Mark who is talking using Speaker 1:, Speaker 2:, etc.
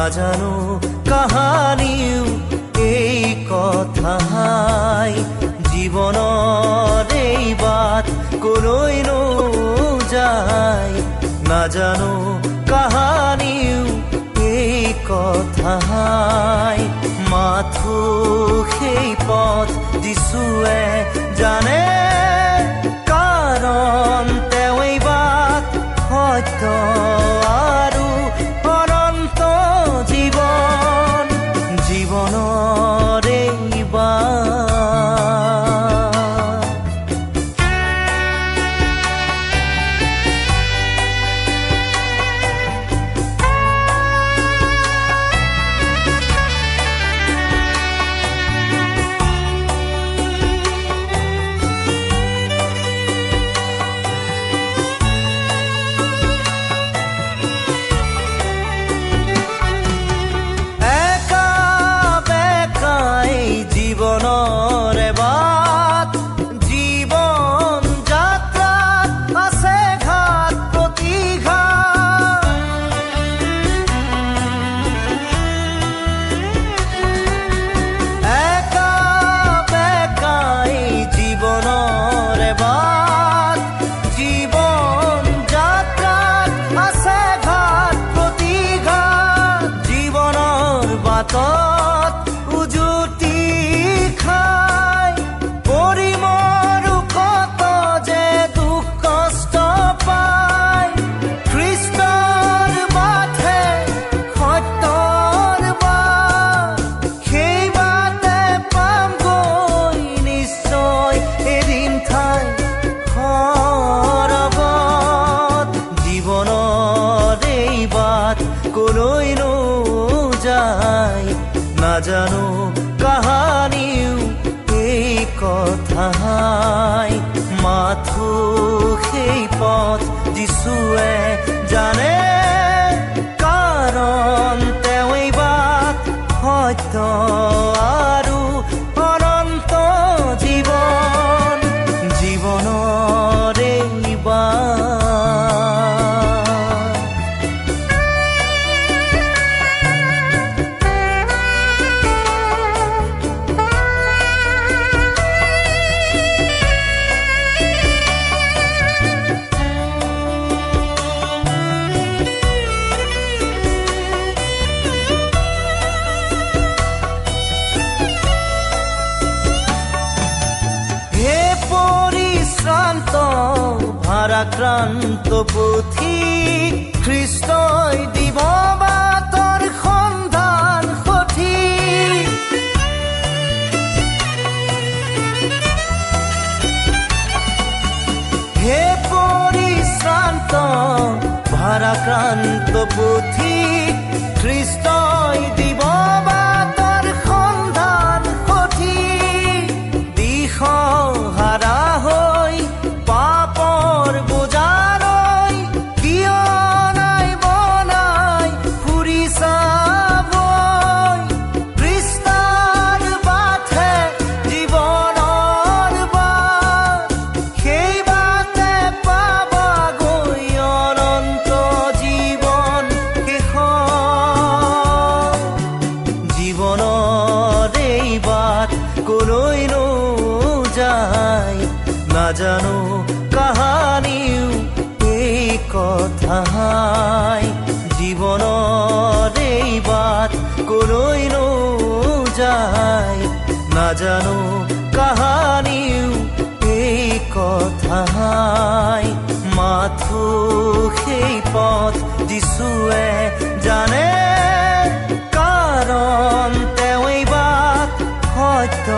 Speaker 1: নাজানো কাহানিও এই কথাই জীৱনৰ এই বাট কলৈনো যায় নাজানো কাহানিও এই কথাই মাথো সেই পথ যিশুৱে জানে কাৰণ তেওঁ এই বাট সত্য আৰু অনন্ত জীৱন জীৱনৰ এই বাট জীৱনৰে বাট জীৱন যাত্ৰাত আছে ঘাট প্ৰতিঘাট একা বেকাই জীৱনৰে বাট জীৱন যাত্ৰাত আছে ঘাট প্ৰতিঘাট জীৱনৰ বাটত উজুতি কলৈনো যায় নাজানো কাহানিও এই কথাই মাথো সেই পথ যিশুৱে জানে কাৰণ তেওঁ এই বাট সত্য আৰু অনন্ত জীৱন জীৱনৰ এই বাট ভাৰাক্ৰান্ত পুথি খ্ৰীষ্টই দিব বাটৰ সন্ধান সঠিক হে পৰিশ্ৰান্ত ভাৰাক্ৰান্ত পুথি খ্ৰীষ্টই দিব বাটৰ সন্ধান সঠিক দিশহাৰা হৈ পাপৰ বোজাৰৈ কিয় নাই বনাই ফুৰি চাবই কৃষ্ণৰ বাটে জীৱনৰ বাট সেই বাটে পাবাগৈ অনন্ত জীৱন জীৱনৰ এই বাট কলৈনো যায় নাজানো কাহানিও এই কথাই জীৱনৰ এই বাট কলৈনো যায় নাজানো কাহানিও এই কথাই মাথো সেই পথ যিশুৱে জানে কাৰণ তেওঁ এই বাট সত্য